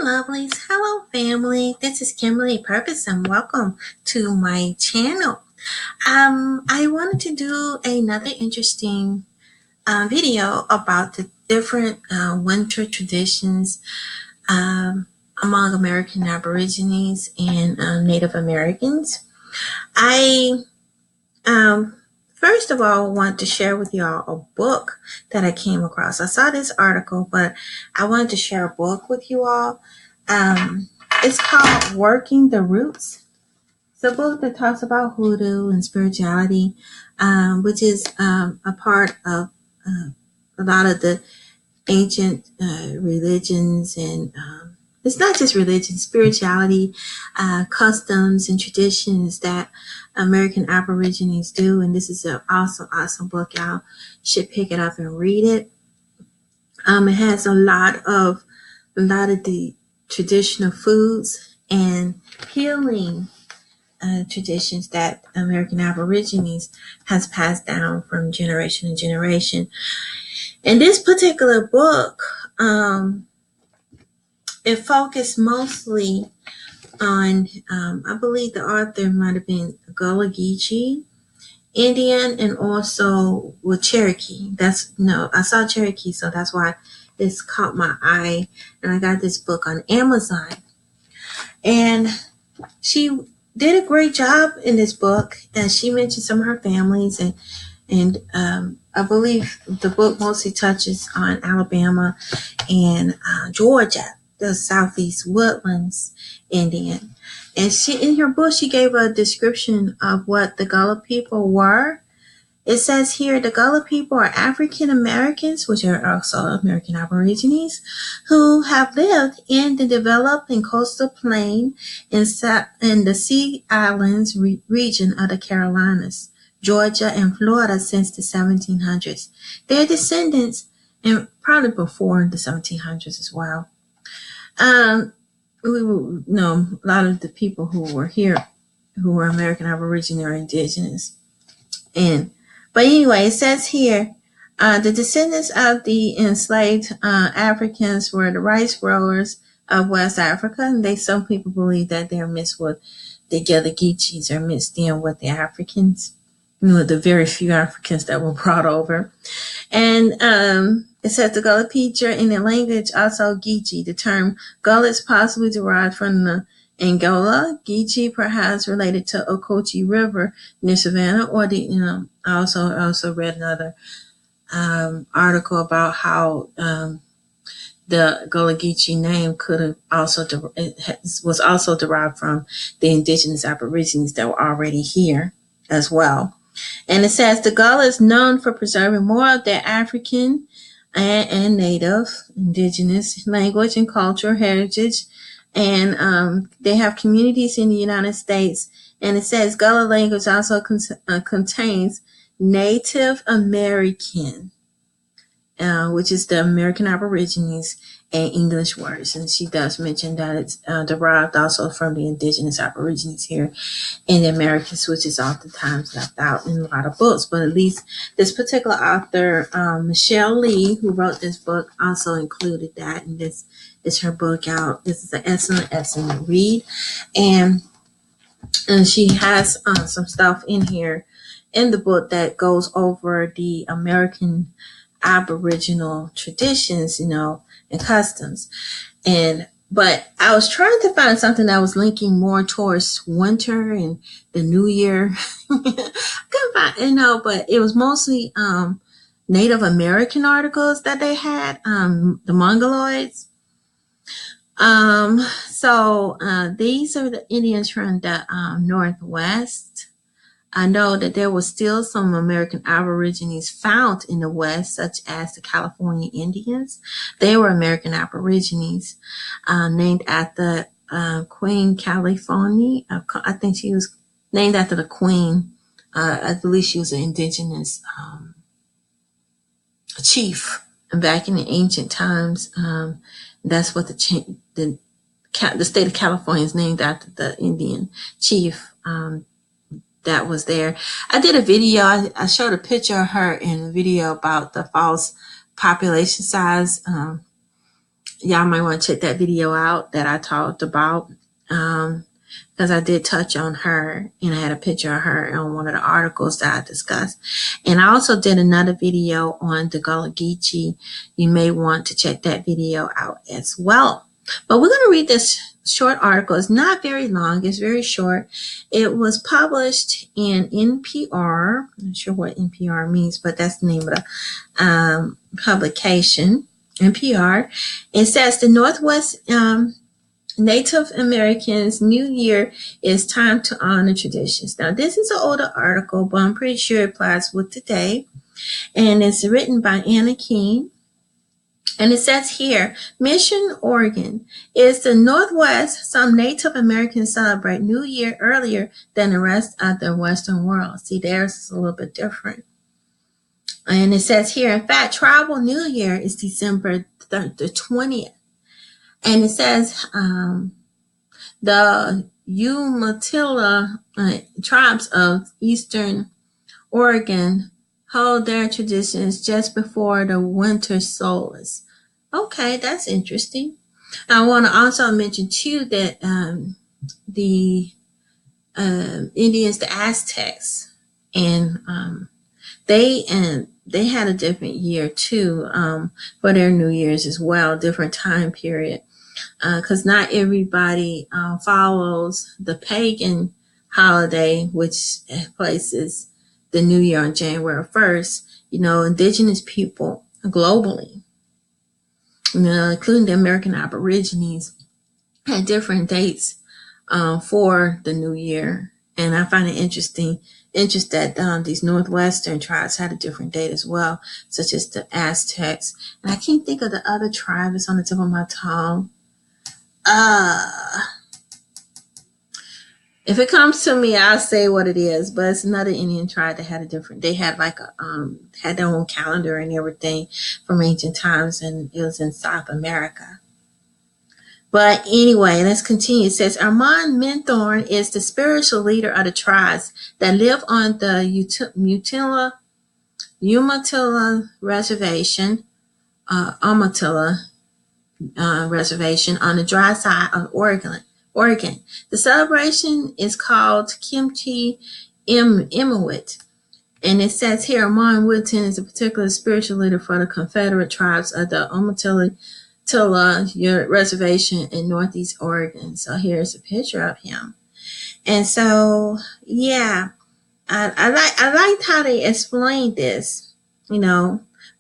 lovelies. Hello, family. This is Kimberly Purpoz, and welcome to my channel. I wanted to do another interesting video about the different winter traditions among American Aborigines and Native Americans. I First of all, want to share with y'all a book that I came across. I saw this article, but I wanted to share a book with you all. It's called Working the Roots. It's a book that talks about hoodoo and spirituality, which is a part of a lot of the ancient religions, and it's not just religion, spirituality, customs and traditions that American Aborigines do. And this is an awesome book. Y'all should pick it up and read it. It has a lot of the traditional foods and healing traditions that American Aborigines has passed down from generation to generation. And this particular book, it focused mostly on, I believe the author might have been Gullah Geechee Indian, and also with Cherokee. I saw Cherokee, so that's why this caught my eye. And I got this book on Amazon. And she did a great job in this book, and she mentioned some of her families, and I believe the book mostly touches on Alabama and Georgia, the Southeast Woodlands Indian. And in her book, she gave a description of what the Gullah people were. It says here, the Gullah people are African Americans, which are also American Aborigines, who have lived in the developing coastal plain in the Sea Islands region of the Carolinas, Georgia, and Florida since the 1700s. Their descendants, and probably before the 1700s as well. We know a lot of the people who were here, who were American Aborigine or indigenous. But anyway, it says here, the descendants of the enslaved Africans were the rice growers of West Africa, and some people believe that they're mixed with the Gullah Geechees, or mixed in with the Africans, the very few Africans that were brought over. And it says the Gullah teacher in the language also Geechee. The term Gullah is possibly derived from the Angola, Geechee, perhaps related to Okochee River near Savannah, or I also read another article about how the Gullah Geechee name was also derived from the indigenous Aborigines that were already here as well. And it says the Gullah is known for preserving more of their African and native indigenous language and cultural heritage. And they have communities in the United States. And it says Gullah language also contains Native American, which is the American Aborigines, and English words. And she does mention that it's derived also from the indigenous Aborigines here in the Americas, which is oftentimes left out in a lot of books. But at least this particular author, Michele Lee, who wrote this book, also included that. And this is her book out. This is an excellent read. And she has some stuff in here in the book that goes over the American Aboriginal traditions, and customs. But I was trying to find something that was linking more towards winter and the new year. Couldn't find, but it was mostly Native American articles that they had, the Mongoloids. So these are the Indians from the Northwest. I know that there was still some American Aborigines found in the West, such as the California Indians. They were American Aborigines, named after Queen California. I think she was named after the Queen. I believe she was an indigenous chief. And back in the ancient times, that's what the state of California is named after the Indian chief that was there. I did a video. I showed a picture of her in a video about the false population size y'all might want to check that video out that I talked about, because I did touch on her, and I had a picture of her on one of the articles that I discussed. And I also did another video on the Gullah Geechee. You may want to check that video out as well. But we're going to read this short article. It's not very long. It's very short. It was published in NPR. I'm not sure what NPR means, but that's the name of the publication, NPR. It says the Northwest Native Americans' New Year is time to honor traditions. Now, this is an older article, but I'm pretty sure it applies with today. And it's written by Anna King. And it says here, Mission, Oregon is the Northwest. Some Native Americans celebrate New Year earlier than the rest of the Western world. See, theirs is a little bit different. And it says here, in fact, Tribal New Year is December the 20th. And it says the Umatilla tribes of Eastern Oregon hold their traditions just before the winter solstice. Okay, that's interesting. I want to also mention too that the Indians, the Aztecs, and they had a different year too for their New Year's as well, different time period, because not everybody follows the pagan holiday, which places the New Year on January 1st. Indigenous people globally, including the American Aborigines, had different dates for the New Year. And I find it interesting that these Northwestern tribes had a different date as well, such as the Aztecs. And I can't think of the other tribe. It's on the tip of my tongue. If it comes to me, I'll say what it is, but it's another Indian tribe that had a different, they had like had their own calendar and everything from ancient times, and it was in South America. But anyway, let's continue. It says, Armand Minthorn is the spiritual leader of the tribes that live on the Umatilla Reservation, Reservation on the dry side of Oregon. The celebration is called Kimchi Inuit. And it says here, Armand Woodton is a particular spiritual leader for the Confederate tribes of the Umatilla Reservation in Northeast Oregon. So here's a picture of him. And so, yeah, I liked how they explained this.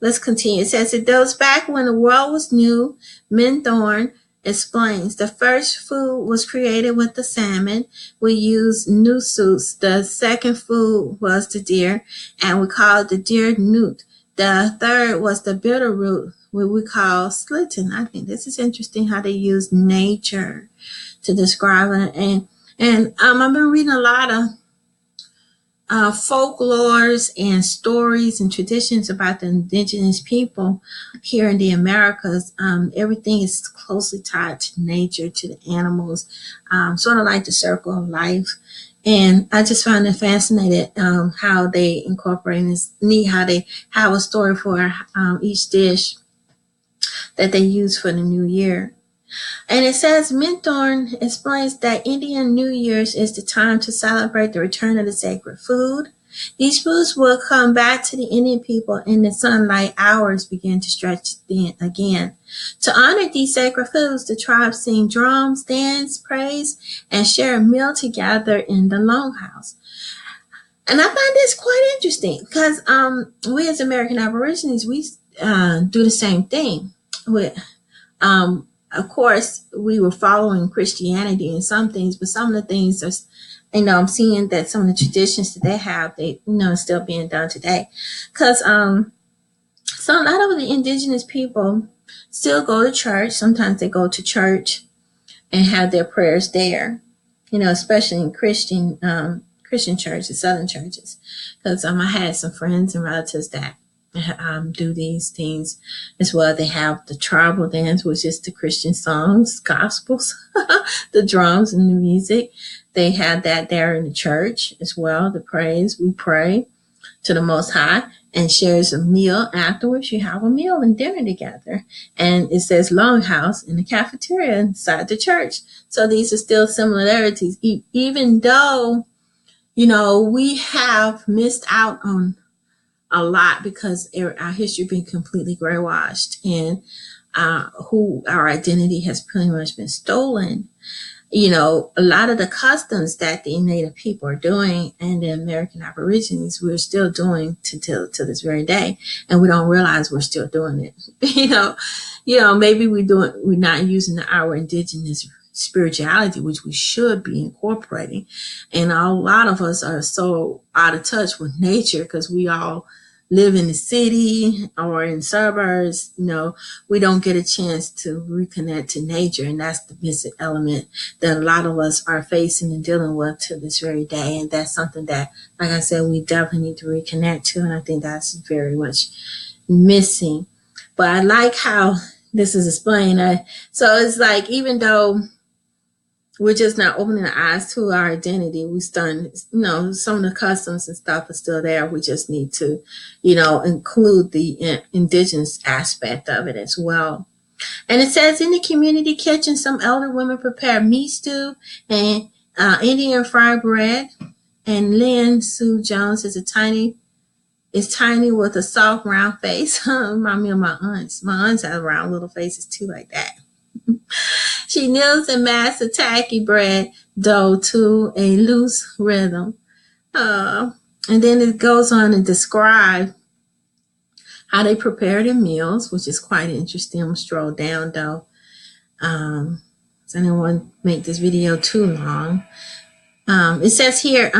Let's continue. It says it goes back when the world was new. Minthorn explains the first food was created with the salmon. We used new suits. The second food was the deer, and we called the deer newt. The third was the bitter root, what we call slitten. I think this is interesting how they use nature to describe it. And I've been reading a lot of folklores and stories and traditions about the indigenous people here in the Americas. Everything is closely tied to nature, to the animals, sort of like the circle of life. And I just find it fascinating how they incorporate, and it's neat how they have a story for each dish that they use for the new year. And it says, Minthorn explains that Indian New Year's is the time to celebrate the return of the sacred food. These foods will come back to the Indian people in the sunlight hours begin to stretch again. To honor these sacred foods, the tribes sing drums, dance, praise, and share a meal together in the longhouse. And I find this quite interesting because we as American Aborigines, we do the same thing. Of course, we were following Christianity in some things, but some of the things are, I'm seeing that some of the traditions that they have, they, still being done today. Because a lot of the indigenous people still go to church. Sometimes they go to church and have their prayers there, especially in Christian churches, Southern churches. Because I had some friends and relatives that do these things as well. They have the tribal dance, which is the Christian songs, gospels, the drums and the music. They have that there in the church as well, the praise. We pray to the Most High and shares a meal. Afterwards, you have a meal and dinner together. And it says longhouse in the cafeteria inside the church. So these are still similarities, even though, we have missed out on a lot because our history been completely graywashed, and who our identity has pretty much been stolen. A lot of the customs that the Native people are doing and the American Aborigines, we're still doing to this very day, and we don't realize we're still doing it. Maybe we're not using our indigenous spirituality, which we should be incorporating. And a lot of us are so out of touch with nature because we all live in the city or in suburbs. We don't get a chance to reconnect to nature, and that's the missing element that a lot of us are facing and dealing with to this very day. And that's something that, like I said, we definitely need to reconnect to, and I think that's very much missing. But I like how this is explained. So it's like, even though we're just not opening our eyes to our identity, we some of the customs and stuff are still there. We just need to, include the indigenous aspect of it as well. And it says, in the community kitchen, some elder women prepare meat stew and Indian fried bread. And Lynn Sue Jones is tiny with a soft round face. Remind me of my aunts. My aunts have round little faces too, like that. She kneads and masks the tacky bread dough to a loose rhythm. And then it goes on to describe how they prepare their meals, which is quite interesting. I'm going to stroll down, though. So I didn't want to make this video too long. It says here,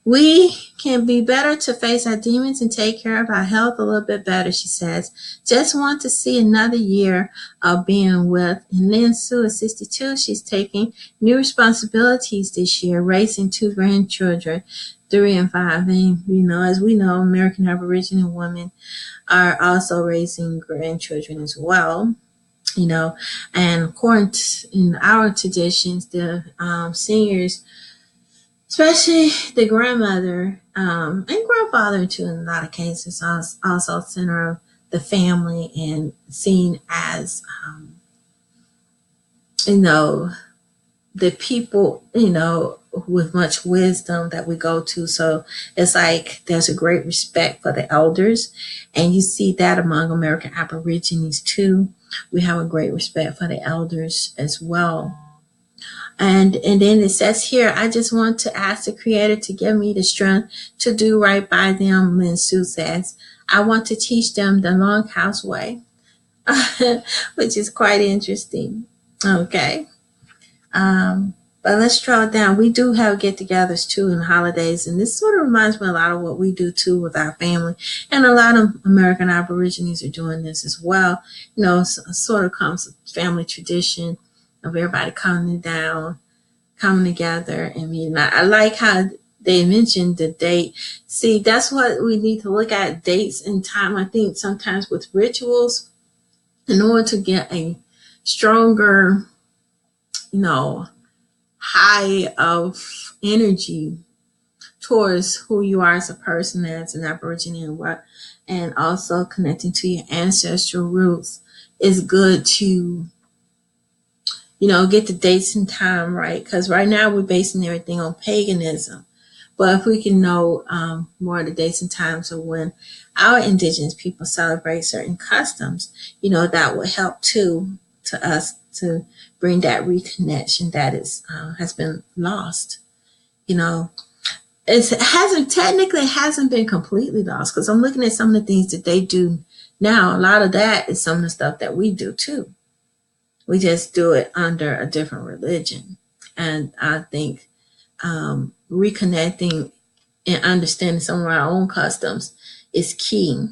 we can be better to face our demons and take care of our health a little bit better, she says. Just want to see another year of being with. And Lynn Sue is 62. She's taking new responsibilities this year, raising 2 grandchildren, 3 and 5. And, as we know, American Aboriginal women are also raising grandchildren as well. And according to in our traditions, the seniors, especially the grandmother and grandfather too, in a lot of cases, also center of the family and seen as, the people, with much wisdom that we go to. So it's like there's a great respect for the elders. And you see that among American Aborigines too. We have a great respect for the elders as well. And then it says here, I just want to ask the Creator to give me the strength to do right by them, Lynn Sue says. I want to teach them the longhouse way, which is quite interesting. Okay. But let's draw it down. We do have get-togethers too in holidays, and this sort of reminds me a lot of what we do too with our family. And a lot of American Aborigines are doing this as well. Sort of comes with family tradition of everybody coming together and meeting. I like how they mentioned the date. See, that's what we need to look at, dates and time. I think sometimes with rituals, in order to get a stronger, high of energy towards who you are as a person, as an Aborigine, and also connecting to your ancestral roots, is good to get the dates and time right, because right now we're basing everything on paganism. But if we can know more of the dates and times of when our indigenous people celebrate certain customs, that will help too to us to bring that reconnection that has been lost. It hasn't been completely lost, because I'm looking at some of the things that they do now. A lot of that is some of the stuff that we do too. We just do it under a different religion. And I think reconnecting and understanding some of our own customs is key.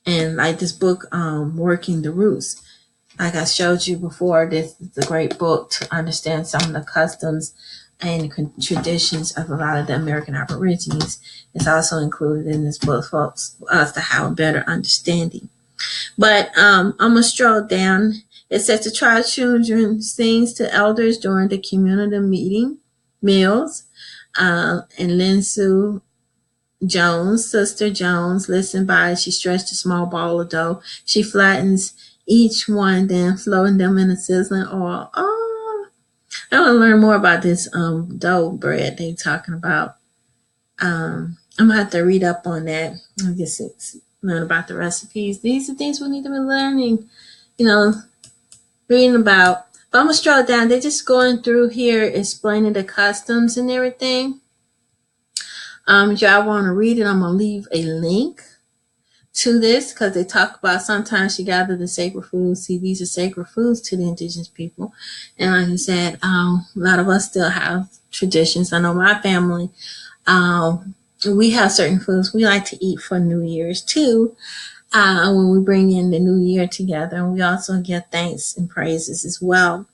And like this book, Working the Roots, like I showed you before, this is a great book to understand some of the customs and traditions of a lot of the American Aborigines. It's also included in this book for us to have a better understanding. But I'm going to stroll down. It says the tribe children sings to elders during the community meals. And Lynn Sue Jones, Sister Jones, listen by. She stretched a small ball of dough. She flattens each one, then floating them in a sizzling oil. Oh, I want to learn more about this dough bread they talking about. I'm gonna have to read up on that. I guess it's learn about the recipes. These are things we need to be learning, you know, reading about. But I'm gonna scroll down. They're just going through here explaining the customs and everything. If y'all want to read it, I'm gonna leave a link to this because they talk about sometimes you gather the sacred foods. See, these are sacred foods to the indigenous people, and like I said, a lot of us still have traditions. I know my family. We have certain foods we like to eat for New Year's too. When we bring in the new year together, and we also give thanks and praises as well.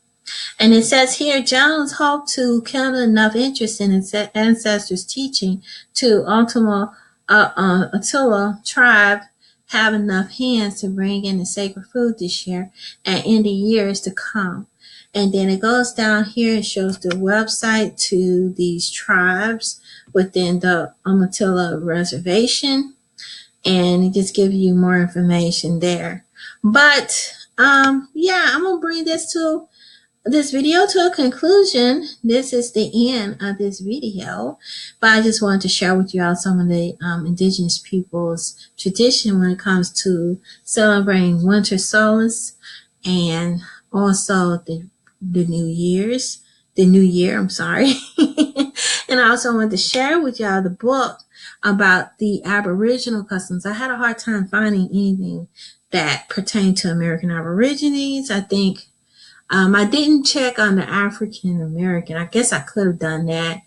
And it says here, Jones hoped to kindle enough interest in his ancestors' teaching to Attila tribe have enough hands to bring in the sacred food this year and in the years to come. And then it goes down here, it shows the website to these tribes within the Umatilla Reservation, and it just gives you more information there. But yeah, I'm gonna bring this video to a conclusion. This is the end of this video, but I just wanted to share with you all some of the indigenous people's tradition when it comes to celebrating winter solstice and also the new year, I'm sorry. And I also wanted to share with y'all the book about the Aboriginal customs. I had a hard time finding anything that pertained to American Aborigines. I think I didn't check on the African American. I guess I could have done that.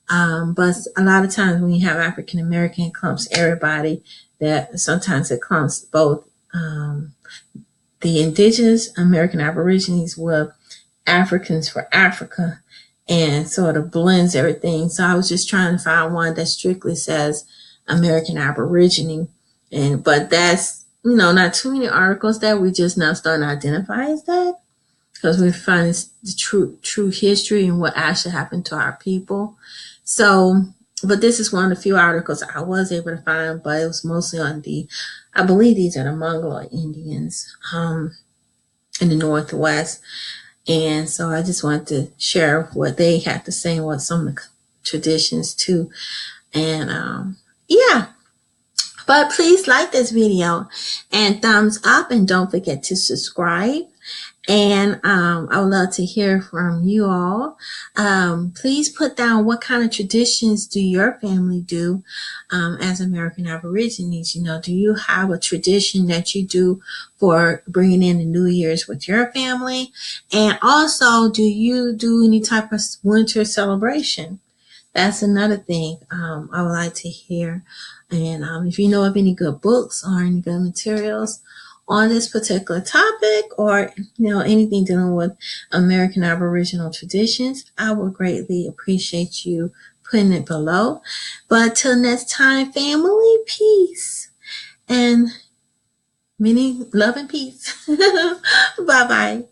But a lot of times when you have African American, it clumps everybody. That sometimes it clumps both the indigenous American Aborigines with Africans for Africa, and sort of blends everything. So I was just trying to find one that strictly says American Aborigine. But that's, not too many articles that we just now starting to identify as that, because we find the true history and what actually happened to our people. So, but this is one of the few articles I was able to find, but it was mostly on I believe these are the Mongol Indians in the Northwest. And so I just wanted to share what they had to say and what some of the traditions too. And yeah, but please like this video and thumbs up, and don't forget to subscribe. And I would love to hear from you all. Please put down what kind of traditions do your family do as American Aborigines. Do you have a tradition that you do for bringing in the New Year's with your family? And also, do you do any type of winter celebration? That's another thing I would like to hear. And if you know of any good books or any good materials on this particular topic, or anything dealing with American Aboriginal traditions, I would greatly appreciate you putting it below. But till next time, family, peace and many love and peace. Bye bye.